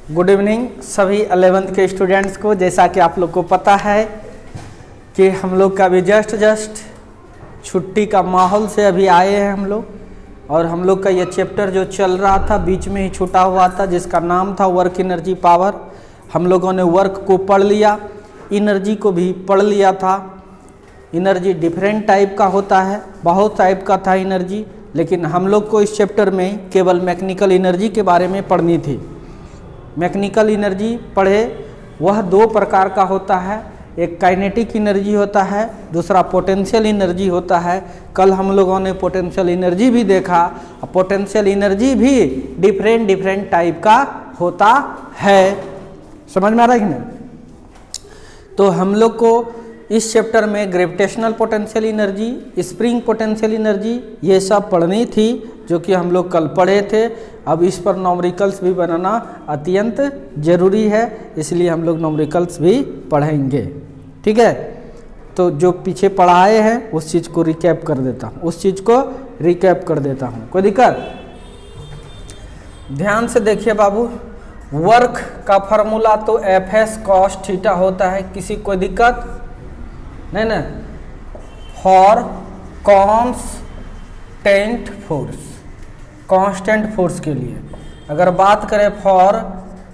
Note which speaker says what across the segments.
Speaker 1: Good evening सभी 11th के students को। जैसा कि आप लोग को पता है कि हम लोग का भी जस्ट छुट्टी का माहौल से अभी आए हैं हम लोग, और हम लोग का ये चैप्टर जो चल रहा था बीच में ही छूटा हुआ था, जिसका नाम था वर्क एनर्जी पावर। हम लोगों ने वर्क को पढ़ लिया, एनर्जी को भी पढ़ लिया था। एनर्जी डिफरेंट टाइप का होता है, बहुत टाइप का था एनर्जी, लेकिन हम लोग को इस चैप्टर में केवल मैकेनिकल एनर्जी के बारे में पढ़नी थी। मैकेनिकल एनर्जी पढ़े, वह दो प्रकार का होता है, एक काइनेटिक एनर्जी होता है, दूसरा पोटेंशियल एनर्जी होता है। कल हम लोगों ने पोटेंशियल एनर्जी भी देखा। पोटेंशियल एनर्जी भी डिफरेंट टाइप का होता है। समझ में आ रहा है कि नहीं? तो हम लोग को इस चैप्टर में gravitational potential energy, spring potential energy, ये सब पढ़नी थी, जो कि हम लोग कल पढ़े थे। अब इस पर न्यूमेरिकल्स भी बनाना अत्यंत जरूरी है, इसलिए हम लोग न्यूमेरिकल्स भी पढ़ेंगे। ठीक है, तो जो पीछे पढ़ाए हैं उस चीज़ को रिकैप कर देता हूँ, कोई दिक्कत? ध्यान से देखिए बाबू, वर्क का फॉर्मूला तो Fs cos थीटा होता है, किसी कोई दिक्कत नहीं ना? फॉर कांस्टेंट फोर्स के लिए। अगर बात करें फॉर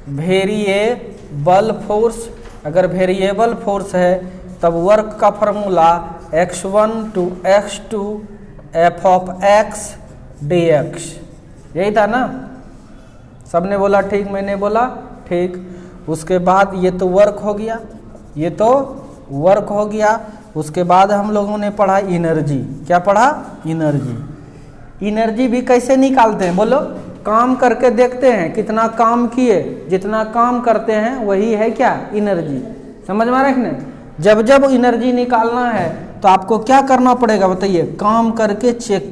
Speaker 1: वेरिएबल फोर्स, अगर वेरिएबल फोर्स है तब वर्क का formula x1 to x2 f of x dx, यही था ना? सबने बोला ठीक, मैंने बोला ठीक। उसके बाद ये तो वर्क हो गया, उसके बाद हम लोगों ने पढ़ा एनर्जी। क्या पढ़ा? एनर्जी भी कैसे निकालते हैं बोलो? काम करके देखते हैं कितना काम किए, जितना काम करते हैं वही है क्या? एनर्जी। समझ में आ रहा है कि नहीं? जब एनर्जी निकालना है तो आपको क्या करना पड़ेगा बताइए? काम करके चेक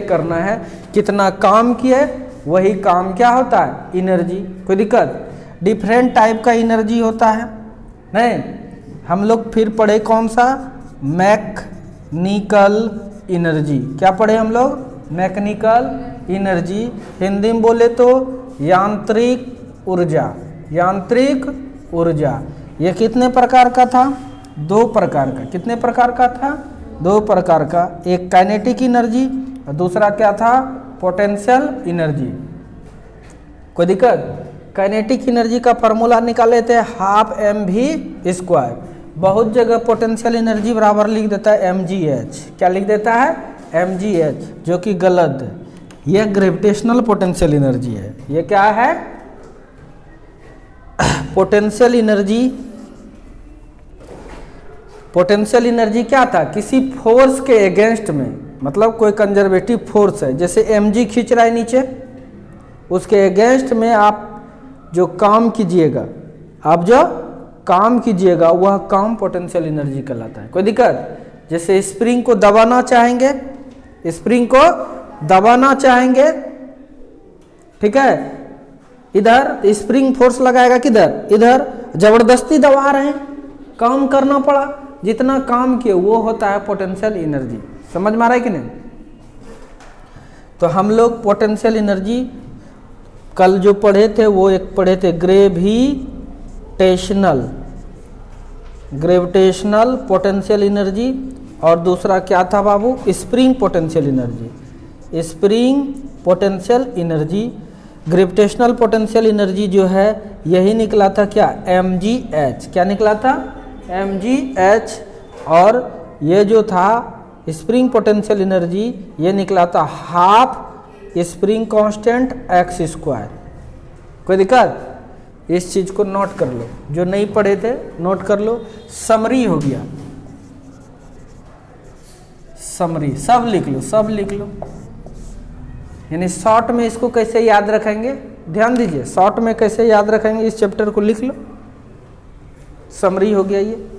Speaker 1: करना है, कितना काम किए वही काम क्या होता है? एनर्जी। कोई दिक्कत? डिफरेंट टाइप का एनर्जी होता है नहीं? हम लोग फिर पढ़े कौन सा? Mechanical energy. क्या पढ़े हम लोग? Mechanical energy. हिंदी में बोले तो यांत्रिक ऊर्जा। ये कितने प्रकार का था? दो प्रकार का। कितने प्रकार का था? दो प्रकार का। एक काइनेटिक एनर्जी और दूसरा क्या था? Potential energy. कोई दिक्कत? काइनेटिक एनर्जी का फॉर्मूला निकाले थे हाफ mv²। बहुत जगह पोटेंशियल एनर्जी बराबर लिख देता है mgh। क्या लिख देता है? mgh, जो कि गलत है। यह ग्रेविटेशनल पोटेंशियल एनर्जी है। ये क्या है? पोटेंशियल एनर्जी क्या था? किसी फोर्स के अगेंस्ट में, मतलब कोई कंजर्वेटिव फोर्स है, जैसे mg खींच रहा है नीचे, उसके अगेंस्ट में आप जो काम कीजिएगा वह काम पोटेंशियल एनर्जी कहलाता है। कोई दिक्कत? जैसे स्प्रिंग को दबाना चाहेंगे, ठीक है, इधर स्प्रिंग फोर्स लगाएगा, किधर? इधर। जबरदस्ती दबा रहे हैं, काम करना पड़ा, जितना काम किए वो होता है पोटेंशियल एनर्जी। समझ में आ रहा है कि नहीं? तो हम लोग पोटेंशियल एनर्जी कल जो पढ़े थे वो एक पढ़े थे ग्रेविटेशनल पोटेंशियल एनर्जी, और दूसरा क्या था बाबू? Spring potential energy. Gravitational potential energy जो है यही निकला था क्या? mgh। क्या निकला था? mgh। और ये जो था स्प्रिंग पोटेंशियल एनर्जी, ये निकला था हाफ स्प्रिंग कांस्टेंट x²। कोई दिक्कत? इस चीज को नोट कर लो, जो नहीं पढ़े थे नोट कर लो। समरी हो गया, सब लिख लो। यानी शॉर्ट में इसको कैसे याद रखेंगे? ध्यान दीजिए, शॉर्ट में कैसे याद रखेंगे इस चैप्टर को लिख लो। समरी हो गया ये।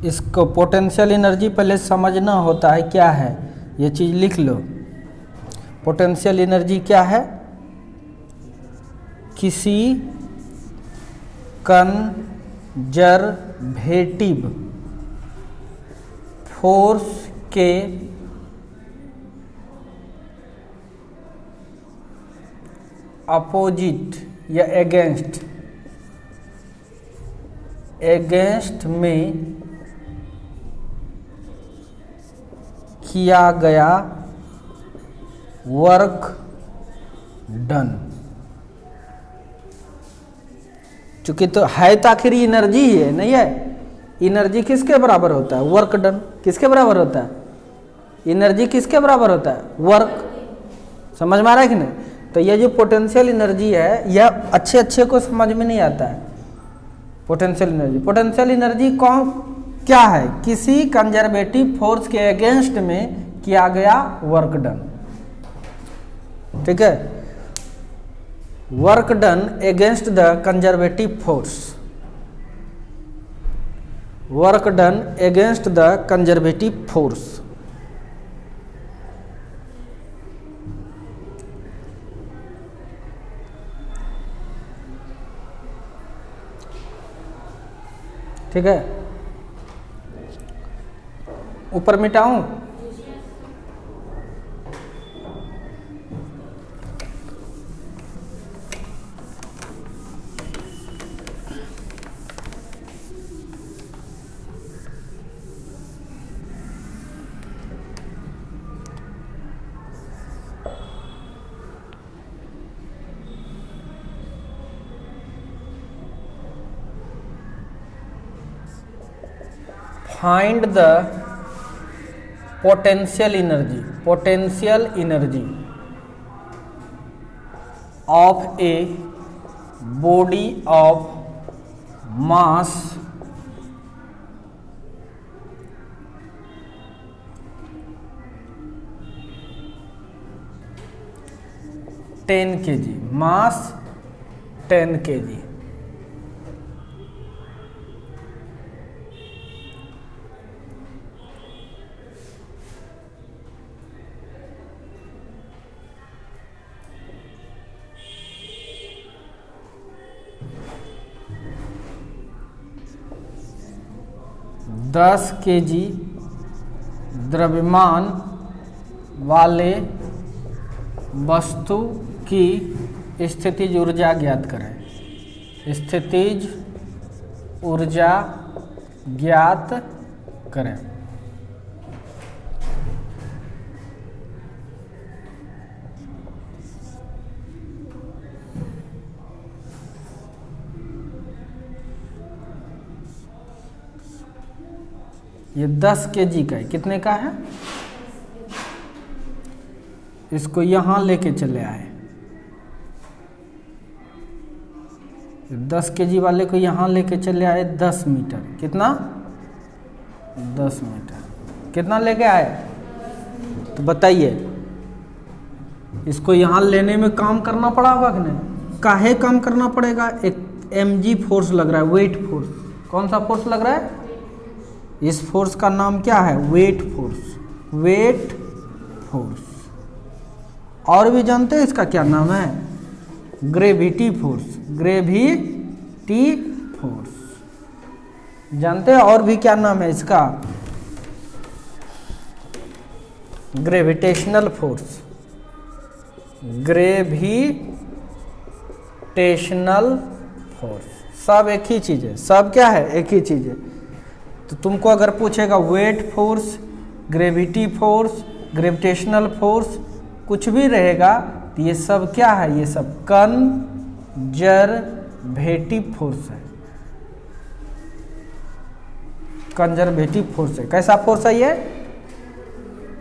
Speaker 1: इसको पोटेंशियल एनर्जी पहले समझना होता है क्या है, ये चीज़ लिख लो। पोटेंशियल एनर्जी क्या है? किसी कंजर्वेटिव फोर्स के अपोजिट या एगेंस्ट में किया गया वर्क डन। चूंकि तो है तो आखिर एनर्जी ही है, नहीं है? एनर्जी किसके बराबर होता है? Work done. किसके बराबर होता है? एनर्जी किसके बराबर होता है? वर्क। समझ में आ रहा है कि नहीं? तो ये जो पोटेंशियल एनर्जी है, यह अच्छे को समझ में नहीं आता है। पोटेंशियल एनर्जी कौन क्या है? किसी कंजर्वेटिव फोर्स के अगेंस्ट में किया गया वर्क डन। ठीक है, work done against the conservative force. Work done against the conservative force. ठीक है, ऊपर मिटाऊं? Find the potential energy of a body of mass 10 kg, mass 10 kg। दस kg द्रव्यमान वाले वस्तु की स्थितिज ऊर्जा ज्ञात करें। स्थितिज ऊर्जा ज्ञात करें। ये 10 kg का है। कितने का है? इसको यहां लेके चले आए। 10 kg वाले को यहां लेके चले आए 10 मीटर। कितना? 10 मीटर। कितना लेके आए? तो बताइए, इसको यहां लेने में काम करना पड़ा होगा कि नहीं? काहे काम करना पड़ेगा? एक mg फोर्स लग रहा है, वेट फोर्स। कौन सा फोर्स लग रहा है? इस फोर्स का नाम क्या है? Weight force. Weight force. और भी जानते हैं इसका क्या नाम है? Gravity force. ग्रेविटी फोर्स जानते हैं? और भी क्या नाम है इसका? Gravitational force. Gravitational force. सब एक ही चीज है। सब क्या है? एक ही चीज है। तो तुमको अगर पूछेगा weight force, gravity force, gravitational force, कुछ भी रहेगा तो ये सब क्या है? ये सब कंजर्वेटिव फोर्स है। कंजर्वेटिव फोर्स है। कैसा फोर्स है ये?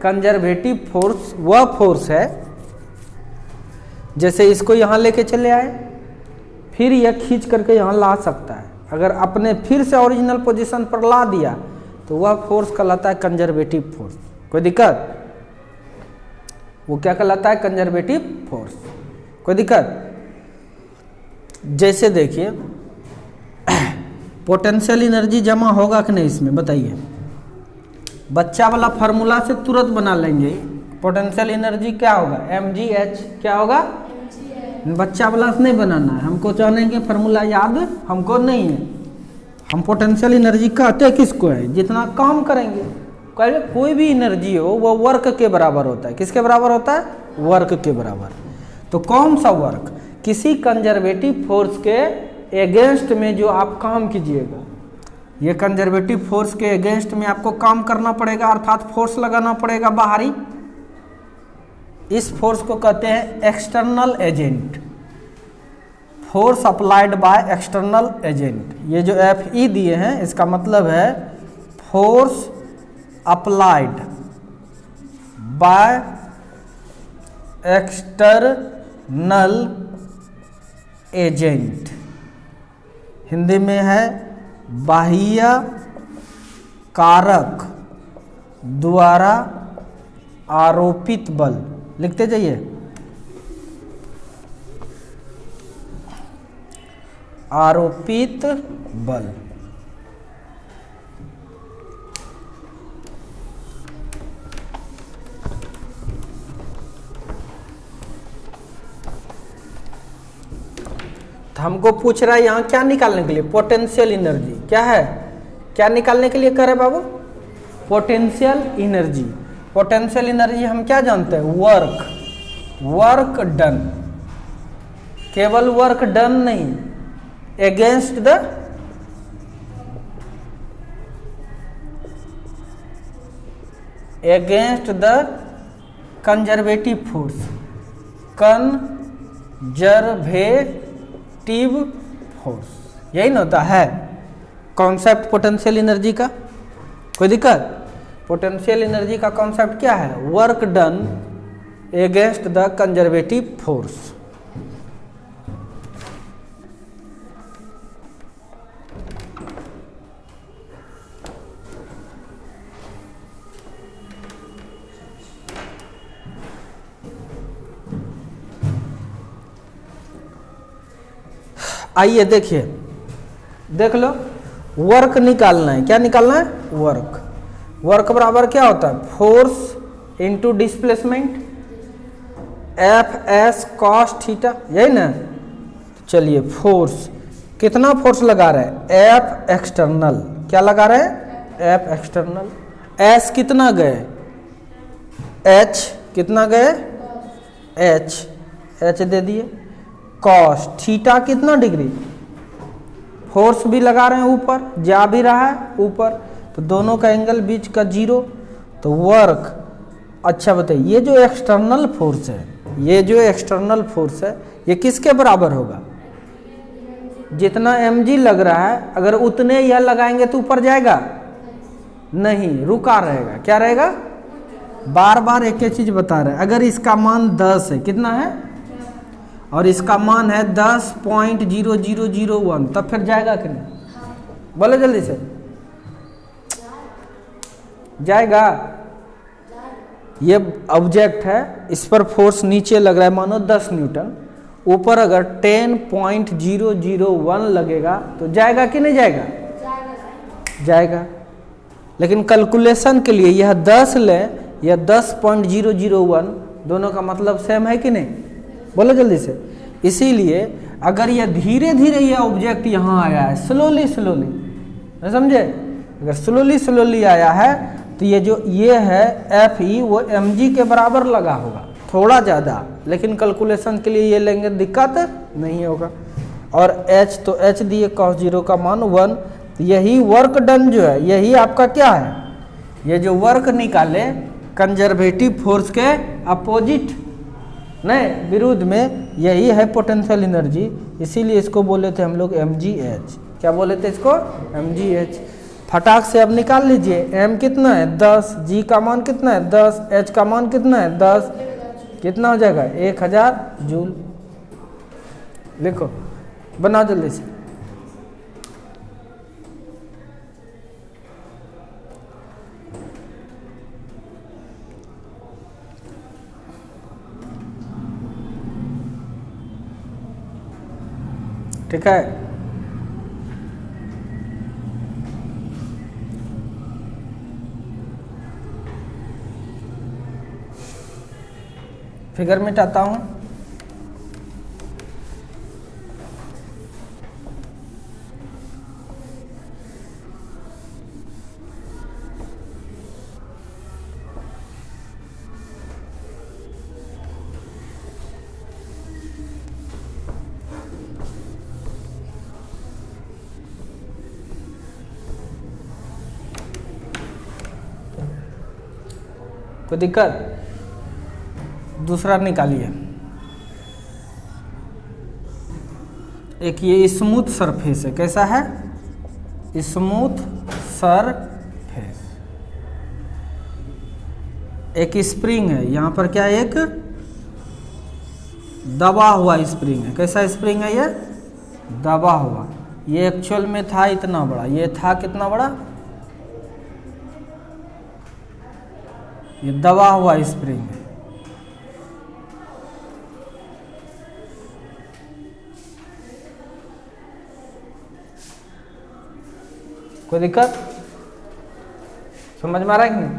Speaker 1: कंजर्वेटिव फोर्स वह फोर्स है, जैसे इसको यहां लेके चले आए, फिर यह खींच करके यहां ला सकता है। अगर अपने फिर से ओरिजिनल पोजीशन पर ला दिया तो वह फोर्स कहलाता है कंजर्वेटिव फोर्स। कोई दिक्कत? वो क्या कहलाता है? Conservative force. कोई दिक्कत? जैसे देखिए पोटेंशियल एनर्जी जमा होगा कि नहीं इसमें बताइए। बच्चा वाला फार्मूला से तुरंत बना लेंगे। पोटेंशियल एनर्जी क्या होगा, mgh क्या होगा, बच्चा वाला से नहीं बनाना है हमको, चाहने के फार्मूला याद हमको नहीं है। हम पोटेंशियल एनर्जी कहते किसको है, जितना काम करेंगे। कोई भी एनर्जी हो वो वर्क के बराबर होता है। किसके बराबर होता है, वर्क के बराबर। तो कौन सा वर्क, किसी कंजर्वेटिव फोर्स के अगेंस्ट में जो आप काम कीजिएगा, ये कंजर्वेटिव फोर्स के अगेंस्ट में आपको काम करना पड़ेगा, अर्थात फोर्स लगाना पड़ेगा बाहरी। इस फोर्स को कहते हैं external agent, force applied by external agent. ये जो Fe दिए हैं इसका मतलब है force applied by external agent, Hindi में है बाह्य कारक द्वारा आरोपित बल। लिखते जाइए, आरोपित बल। तो हमको पूछ रहा है यहाँ क्या निकालने के लिए, पोटेंशियल एनर्जी। क्या है, क्या निकालने के लिए कह रहे बाबू, पोटेंशियल एनर्जी। पोटेंशियल एनर्जी हम क्या जानते हैं, वर्क डन, केवल वर्क डन नहीं, against the conservative force, conservative force, यही ना होता है कॉन्सेप्ट पोटेंशियल एनर्जी का। कोई दिक्कत, पोटेंशियल एनर्जी का कॉन्सेप्ट क्या है, work done against the conservative force. आइए देखिए, देख लो, वर्क निकालना है। क्या निकालना है, वर्क। वर्क बराबर क्या होता है, force into displacement, F S cos theta, यही ना। चलिए, फोर्स, कितना फोर्स लगा रहे हैं, एफ एक्सटर्नल। क्या लगा रहे हैं, एफ एक्सटर्नल। एस कितना गए, एच कितना गए, एच दे दिए। कॉस थीटा कितना डिग्री, फोर्स भी लगा रहे हैं ऊपर, जा भी रहा है ऊपर, तो दोनों का एंगल बीच का 0, तो वर्क। अच्छा बताइए, ये जो एक्सटर्नल फोर्स है, ये जो एक्सटर्नल फोर्स है, ये किसके बराबर होगा, जितना mg लग रहा है, अगर उतने यह लगाएंगे तो ऊपर जाएगा नहीं, रुका रहेगा। क्या रहेगा, बार बार एक ही चीज बता रहे हैं। अगर इसका मान 10 है, कितना है, और इसका मान है 10.0001, तब फिर जाएगा कि नहीं, बोले जल्दी से, जाएगा। ये ऑब्जेक्ट है, इस पर फोर्स नीचे लग रहा है मानो 10 न्यूटन, ऊपर अगर 10.001 लगेगा तो जाएगा कि नहीं जाएगा, जाएगा। लेकिन कैलकुलेशन के लिए यह 10 ले या 10.001, दोनों का मतलब सेम है कि नहीं, बोलो जल्दी से। इसीलिए अगर यह धीरे धीरे यह ऑब्जेक्ट यहाँ आया है, स्लोली समझे, अगर स्लोली आया है, तो ये है Fe, वो mg के बराबर लगा होगा, थोड़ा ज़्यादा, लेकिन कैलकुलेशन के लिए ये लेंगे दिक्कत नहीं होगा। और h, तो h दिए cos 0 का मान 1, तो यही वर्क डन जो है, यही आपका क्या है, ये जो वर्क निकाले कंजर्वेटिव फोर्स के अपोजिट, नहीं विरुद्ध में, यही है पोटेंशियल एनर्जी। इसीलिए इसको बोले थे हम लोग mgh। क्या बोले थे इसको, mgh। फटाक से अब निकाल लीजिए, m कितना है 10, g का मान कितना है 10, h का मान कितना है 10, कितना हो जाएगा 1000 जूल। लिखो, बना जल्दी से। ठीक है, फिगर मिटाता हूँ। कोई दिक्कत? दूसरा निकालिए। एक ये स्मूथ सरफेस है, कैसा है? Smooth surface. एक स्प्रिंग है, यहाँ पर क्या है? एक दबा हुआ स्प्रिंग है। कैसा स्प्रिंग है ये? दबा हुआ। ये एक्चुअल में था इतना बड़ा, ये था कितना बड़ा? ये दबा हुआ स्प्रिंग है। कोई दिक्कत? समझ में आ रहा है कि नहीं?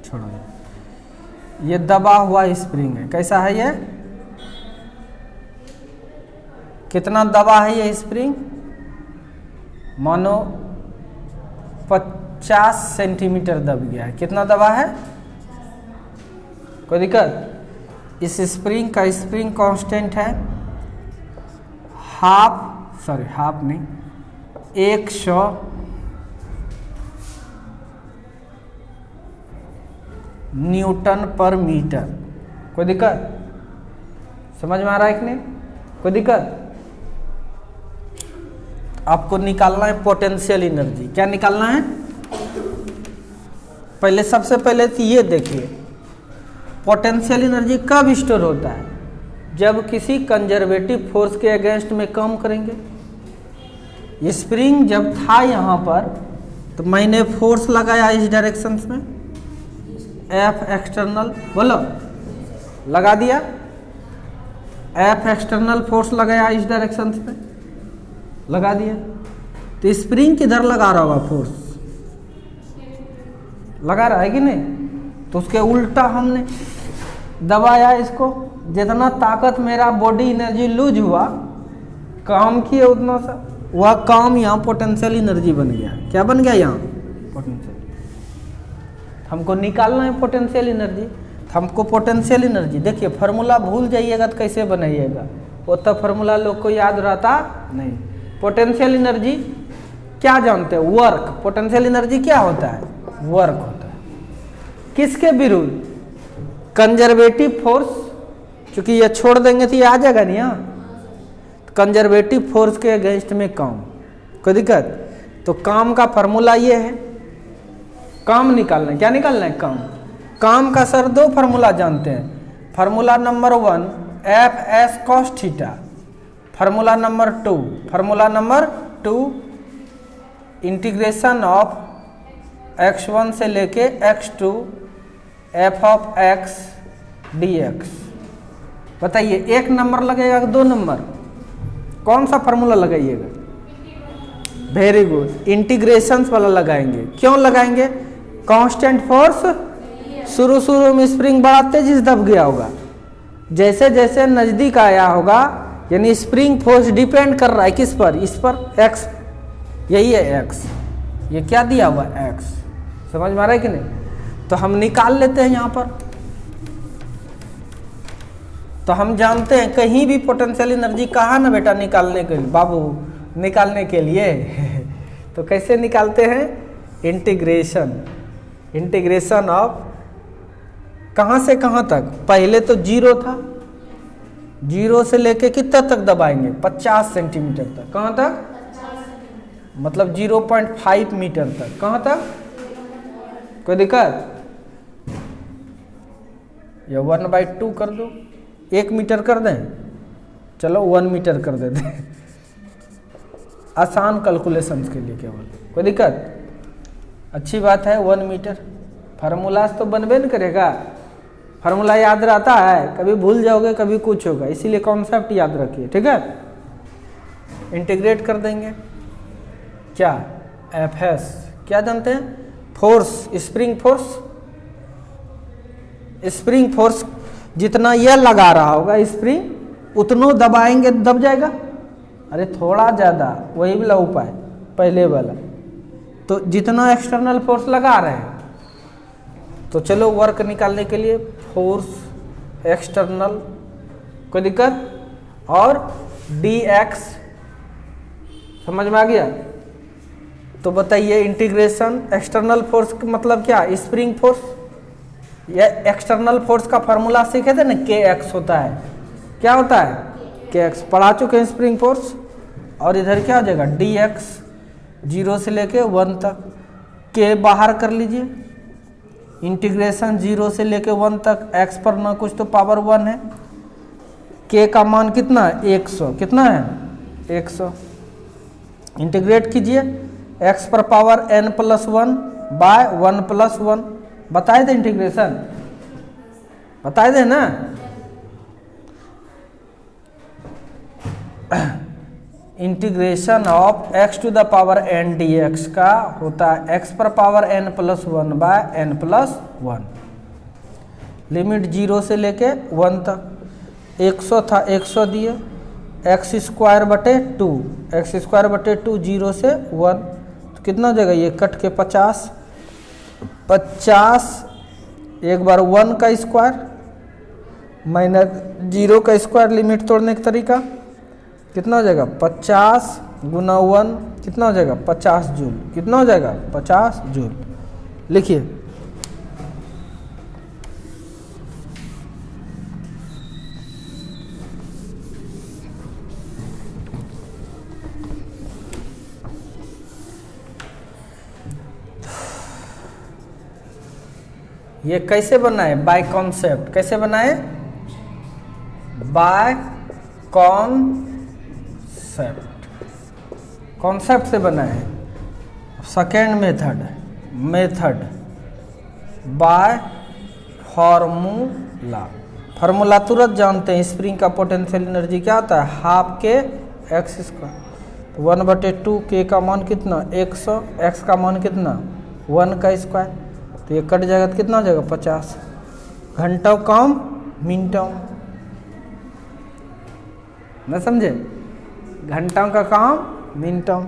Speaker 1: छोड़ो। ये दबा हुआ स्प्रिंग है। कैसा है ये? कितना दबा है ये स्प्रिंग? मानो 50 सेंटीमीटर दब गया है। कितना दबा है? कोई दिक्कत? इस स्प्रिंग का स्प्रिंग कांस्टेंट है हाफ नहीं, 100 न्यूटन पर मीटर। कोई दिक्कत? समझ में आ रहा है कि नहीं? कोई दिक्कत? आपको निकालना है पोटेंशियल एनर्जी। क्या निकालना है? पहले सबसे पहले तो ये देखिए, पोटेंशियल एनर्जी कब स्टोर होता है? जब किसी कंजर्वेटिव फोर्स के अगेंस्ट में काम करेंगे। ये स्प्रिंग जब था यहाँ पर तो मैंने फोर्स लगाया इस डायरेक्शन में, एफ एक्सटर्नल, बोलो, लगा दिया। एफ एक्सटर्नल फोर्स लगाया इस डायरेक्शन में, लगा दिया। तो स्प्रिंग किधर लगा रहा होगा? फोर्स लगा रहा है कि नहीं? तो उसके उल्टा हमने दबाया इसको। जितना ताकत मेरा बॉडी एनर्जी लूज हुआ, काम किए उतना सा, वह काम यहाँ पोटेंशियल एनर्जी बन गया। क्या बन गया यहाँ? पोटेंशियल। हमको निकालना है पोटेंशियल एनर्जी। हमको पोटेंशियल एनर्जी, देखिए फार्मूला भूल जाइएगा तो कैसे बनाइएगा? वो तो फार्मूला लोग को याद रहता नहीं। पोटेंशियल एनर्जी क्या जानते हैं? वर्क। पोटेंशियल एनर्जी क्या होता है? वर्क होता है। किसके विरुद्ध? Conservative force. क्योंकि ये छोड़ देंगे तो ये आ जाएगा नहीं। यहाँ कंजर्वेटिव फोर्स के अगेंस्ट में काम। कोई दिक्कत? तो काम का फार्मूला ये है। काम निकालना है। क्या निकालना है? काम का सर दो फार्मूला जानते हैं। Formula number 1 F S cos theta. Formula number 2 integration of x1 से लेके x2 F of x dx। बताइए, एक नंबर लगेगा कि 2 नंबर? कौन सा फार्मूला लगाइएगा? वेरी गुड, इंटीग्रेशंस वाला लगाएंगे। क्यों लगाएंगे? कांस्टेंट फोर्स शुरू में स्प्रिंग बड़ा तेजी से दब गया होगा, जैसे जैसे नजदीक आया होगा, यानी स्प्रिंग फोर्स डिपेंड कर रहा है किस पर? इस पर, एक्स। यही है एक्स। ये क्या दिया हुआ? एक्स। समझ में आ रहा है कि नहीं? तो हम निकाल लेते हैं यहाँ पर। तो हम जानते हैं कहीं भी पोटेंशियल एनर्जी कहाँ ना बेटा निकालने के लिए, बाबू निकालने के लिए तो कैसे निकालते हैं? इंटीग्रेशन ऑफ कहाँ से कहाँ तक? पहले तो 0 था, 0 से लेके कितना तक दबाएंगे? 50 सेंटीमीटर तक। कहाँ तक? मतलब 0.5 मीटर तक। कहाँ तक? कोई दिक्कत? या 1/2 कर दो, 1 मीटर कर दें? चलो 1 मीटर कर देते हैं आसान कैलकुलेशंस के लिए केवल। कोई दिक्कत? अच्छी बात है। 1 मीटर फार्मूलाज तो बनबे न करेगा। फार्मूला याद रहता है, कभी भूल जाओगे कभी कुछ होगा, इसीलिए कॉन्सेप्ट याद रखिए। ठीक है? इंटीग्रेट कर देंगे। क्या? F S. क्या जानते हैं? Force, spring force. Spring force जितना यह लगा रहा होगा स्प्रिंग उतनो दबाएंगे दब जाएगा। अरे थोड़ा ज़्यादा, वही वाला उपाय पहले वाला। तो जितना एक्सटर्नल फोर्स लगा रहे हैं, तो चलो वर्क निकालने के लिए फोर्स एक्सटर्नल कोई दिक्कत, और dx समझ में आ गया। तो बताइए इंटीग्रेशन एक्सटर्नल फोर्स मतलब क्या, स्प्रिंग फोर्स। या एक्सटर्नल फोर्स का फॉर्मूला सीखे थे ना, kx होता है, क्या होता है kx, पढ़ा चुके हैं स्प्रिंग फोर्स। और इधर क्या हो जाएगा dx, 0 से लेके 1 तक, k बाहर कर लीजिए, इंटीग्रेशन 0 से लेके 1 तक, x पर ना कुछ तो पावर 1 है, k का मान कितना है 100, कितना है 100, इंटीग्रेट कीजिए, x पर पावर n+1 बाय 1+1, बताए थे इंटीग्रेशन, बताए थे ना। Integration of x to the power n dx का होता है x पर power n+1 bye n+1, limit 0 से लेके 1 तक। 100 था 100 दिए, x² 2, x² 2 0 से 1, तो कितना हो जाएगा, ये कट के 50, 50 एक बार 1 का स्क्वायर माइनस 0 का स्क्वायर, लिमिट तोड़ने का तरीका कितना हो जाएगा 50 गुना 1 कितना हो जाएगा 50 जूल, कितना हो जाएगा 50 जूल। लिखिए ये कैसे बनाए, बाय कॉन्सेप्ट। कैसे बनाए, बाय कॉन्सेप्ट, कॉन्सेप्ट से बनाए। Second method by formula. Formula तुरंत जानते हैं, स्प्रिंग का पोटेंशियल एनर्जी क्या होता है, हाफ के x², 1/2, k का मान कितना 100, x का मान कितना 1 का स्क्वायर, तो ये कट जाएगा तो कितना हो जाएगा 50, घंटों कम मिनटों, न समझे, घंटों का काम मिनटों।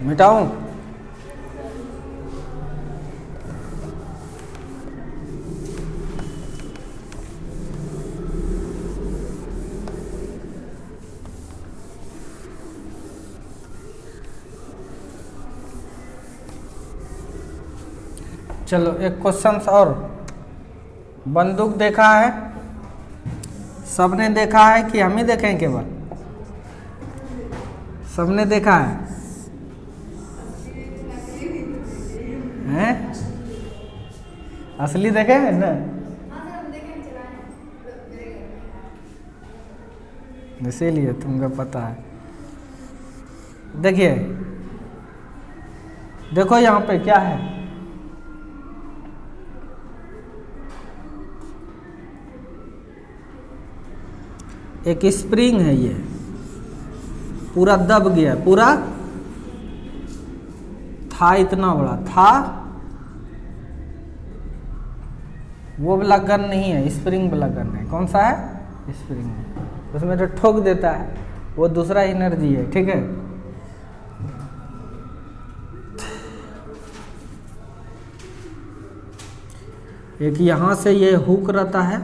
Speaker 1: मिटाऊं, चलो एक क्वेश्चन और। बंदूक देखा है, सबने देखा है कि हम ही देखें केवल, सबने देखा है हैं? असली देखे हैं ना, इसीलिए तुमको पता है। देखिए देखो यहाँ पे क्या है, एक स्प्रिंग है, ये पूरा दब गया, पूरा था इतना बड़ा था, वो वाला गन नहीं है, स्प्रिंग वाला गन है। कौन सा है? स्प्रिंग। उसमें जो ठोक देता है वो दूसरा एनर्जी है, ठीक है। एक यहाँ से ये हुक रहता है,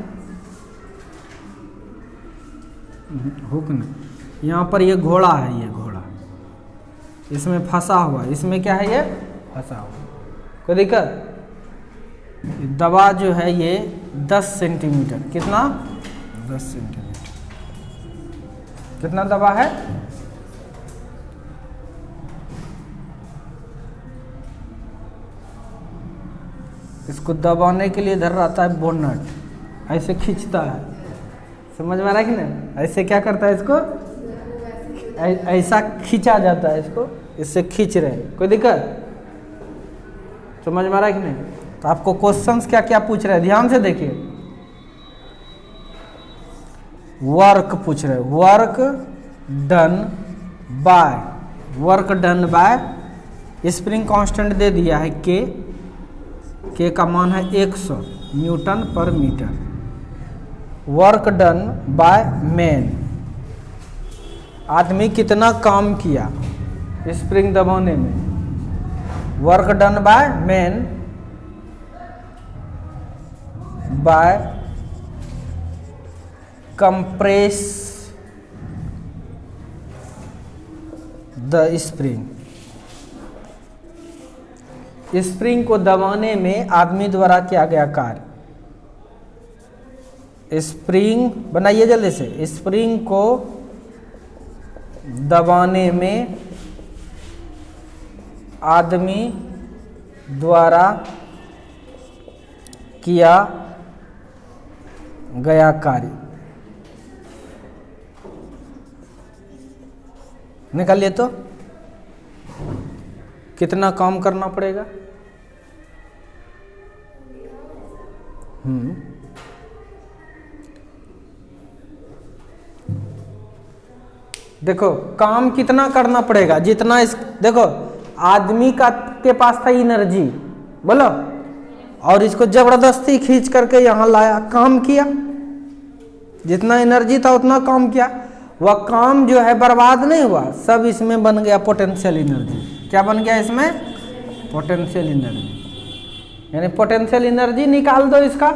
Speaker 1: हुक नहीं, यहाँ पर ये घोड़ा है, ये घोड़ा इसमें फंसा हुआ, इसमें क्या है? ये फंसा हुआ। कोई दिक्कत? दबा जो है ये 10 सेंटीमीटर, कितना? 10 सेंटीमीटर। कितना दबा है? इसको दबाने के लिए इधर रहता है बोनट, ऐसे खींचता है, समझ में आ रहा है कि नहीं? ऐसे क्या करता है इसको, ऐसा खींचा जाता है इसको, इससे खींच रहे हैं। कोई दिक्कत? समझ में आ रहा है कि नहीं? तो आपको क्वेश्चंस क्या क्या पूछ रहे हैं, ध्यान से देखिए। वर्क पूछ रहे, work done by, work done by, spring constant दे दिया है के का मान है 100 न्यूटन पर metre. Work done by man, आदमी कितना काम किया स्प्रिंग दबाने में। Work done by man by compress the spring, spring को दबाने में आदमी द्वारा किया गया कार्य। स्प्रिंग बनाइए जल्दी से, स्प्रिंग को दबाने में आदमी द्वारा किया गया कार्य। निकालिए तो कितना काम करना पड़ेगा। देखो काम कितना करना पड़ेगा, जितना इस देखो आदमी का के पास था एनर्जी, बोलो, और इसको जबरदस्ती खींच करके यहां लाया, काम किया, जितना एनर्जी था उतना काम किया। वह काम जो है बर्बाद नहीं हुआ, सब इसमें बन गया पोटेंशियल एनर्जी। क्या बन गया इसमें? Potential energy. यानी पोटेंशियल एनर्जी निकाल दो, इसका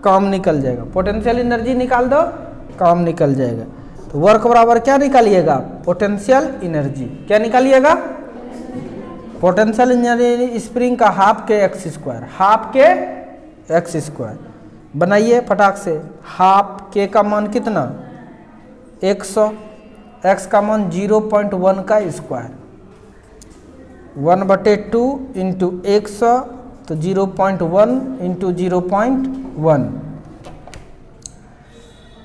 Speaker 1: काम निकल जाएगा। पोटेंशियल एनर्जी निकाल दो, काम निकल जाएगा। तो वर्क बराबर क्या निकालिएगा? Potential energy. क्या निकालिएगा? पोटेंशियल एनर्जी स्प्रिंग का half K X square, half K X square. बनाइए फटाक से। हाफ के का मान कितना? 100, एक्स का मान 0.1 का स्क्वायर, 1/2 इंटू 100, तो 0.1 इंटू 0.1।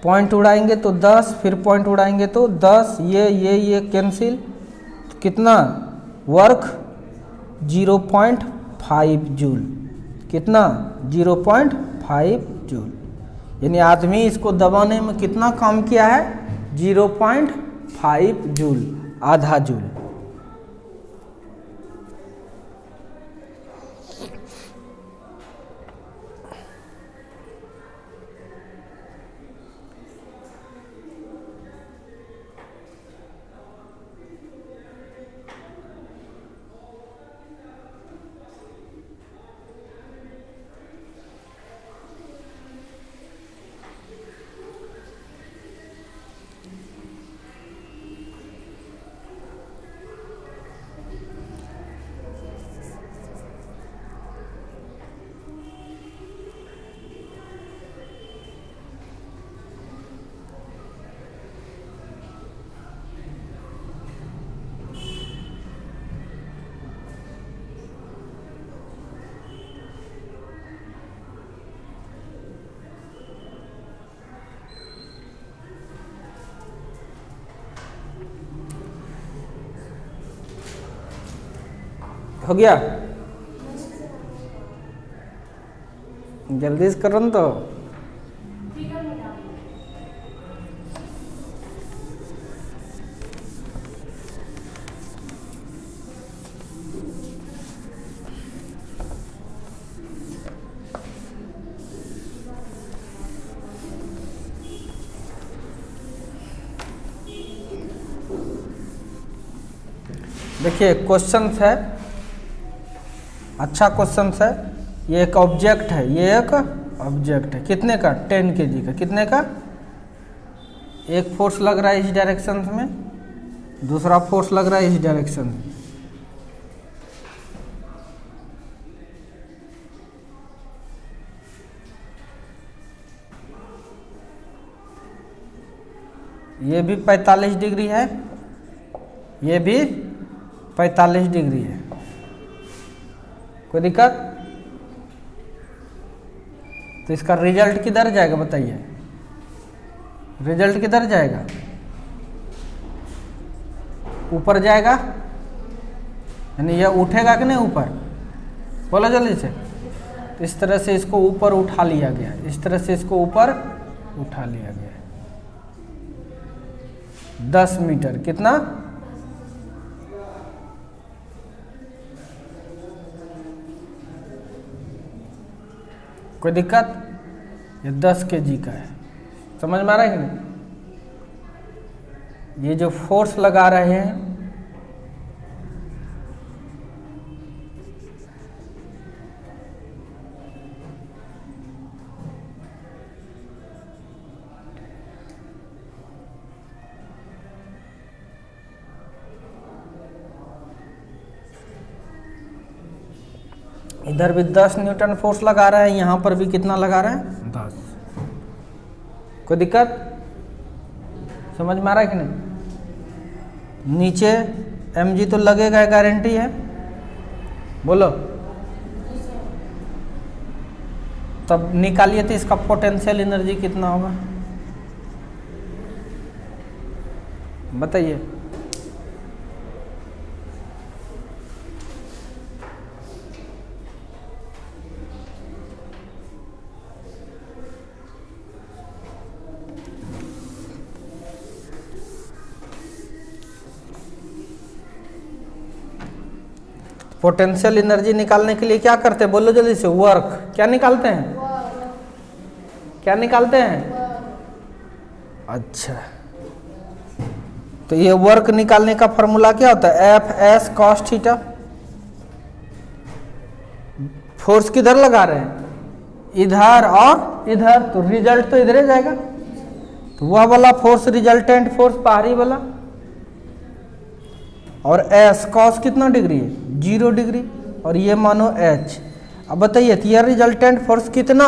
Speaker 1: पॉइंट उड़ाएंगे तो 10, फिर पॉइंट उड़ाएंगे तो 10, ये कैंसिल, तो कितना? Work 0.5 joule. कितना? 0.5 जूल। यानी आदमी इसको दबाने में कितना काम किया है? 0.5 जूल, आधा जूल। हो गया? जल्दी से करो न तो। देखिए क्वेश्चन है, अच्छा क्वेश्चन है। ये एक ऑब्जेक्ट है, ये एक ऑब्जेक्ट है, कितने का 10 kg का, कितने का, एक फोर्स लग रहा है इस डायरेक्शन में, दूसरा फोर्स लग रहा है इस डायरेक्शन में। ये भी 45 डिग्री है, ये भी 45 डिग्री है, कोई दिक्कत? तो इसका रिजल्ट किधर जाएगा बताइए, रिजल्ट किधर जाएगा, ऊपर जाएगा, यानी यह उठेगा कि नहीं ऊपर, बोलो जल्दी से। तो इस तरह से इसको ऊपर उठा लिया गया, इस तरह से इसको ऊपर उठा लिया गया। 10 मीटर, कितना, कोई दिक्कत? ये 10 kg का है, समझ में आ रहा है कि नहीं? ये जो फोर्स लगा रहे हैं, इधर भी 10 न्यूटन फोर्स लगा रहा है, यहाँ पर भी कितना लगा रहा है, 10। कोई दिक्कत, समझ में आ रहा है कि नहीं? नीचे mg तो लगेगा, गारंटी है, बोलो। तब निकालिए तो इसका पोटेंशियल एनर्जी कितना होगा, बताइए। पोटेंशियल एनर्जी निकालने के लिए क्या करते हैं, बोलो जल्दी से, वर्क। क्या निकालते हैं, क्या निकालते हैं, अच्छा। तो ये वर्क निकालने का फॉर्मूला क्या होता है, F(s) cos थीटा। फोर्स किधर लगा रहे हैं, इधर और इधर, तो रिजल्ट तो इधर ही जाएगा। तो वह वाला फोर्स रिजल्टेंट फोर्स बाहरी वाला, और एस कॉस कितना डिग्री है, 0 डिग्री, और ये मानो एच। अब बताइए तो यह रिजल्टेंट फोर्स कितना,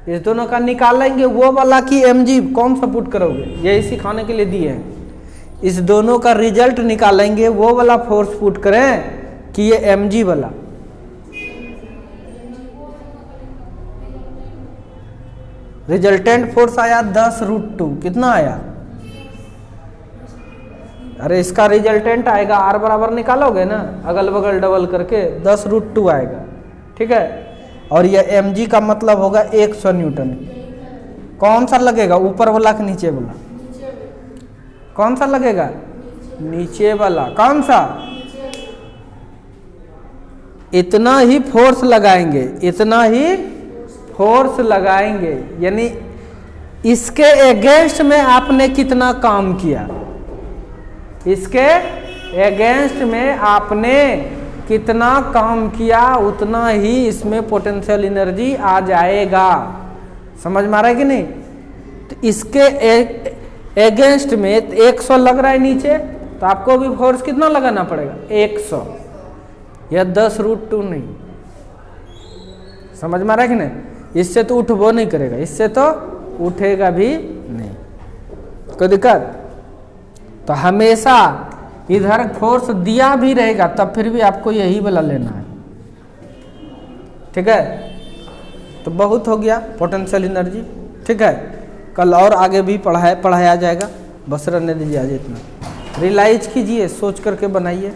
Speaker 1: इस दोनों का निकालेंगे, वो वाला कि mg, कौन सा पुट करोगे, यही सिखाने के लिए दिए हैं। इस दोनों का रिजल्ट निकालेंगे, वो वाला फोर्स पुट करें कि ये mg वाला। रिजल्टेंट फोर्स आया 10√2, कितना आया, अरे इसका रिजल्टेंट आएगा, R बराबर निकालोगे ना, अगल बगल डबल करके 10√2 आएगा, ठीक है। और ये mg का मतलब होगा 100 न्यूटन। कौन सा लगेगा, ऊपर वाला कि नीचे वाला, कौन सा लगेगा, नीचे वाला। कौन सा, इतना ही फोर्स लगाएंगे, इतना ही फोर्स लगाएंगे, यानी इसके अगेंस्ट में आपने कितना काम किया, इसके अगेंस्ट में आपने कितना काम किया, उतना ही इसमें पोटेंशियल एनर्जी आ जाएगा। समझ में आ रहा है कि नहीं? तो इसके अगेंस्ट में 100 लग रहा है नीचे, तो आपको भी फोर्स कितना लगाना पड़ेगा, 100, या 10√2 नहीं। समझ में आ रहा है कि नहीं? इससे तो उठबो नहीं करेगा, इससे तो उठेगा भी नहीं, कोई दिक्कत? तो हमेशा इधर फोर्स दिया भी रहेगा, तब फिर भी आपको यही वाला लेना है, ठीक है। तो बहुत हो गया पोटेंशियल एनर्जी, ठीक है। कल और आगे भी पढ़ाया जाएगा, बस रहने दीजिए आज इतना। रियलाइज कीजिए, सोच करके बनाइए।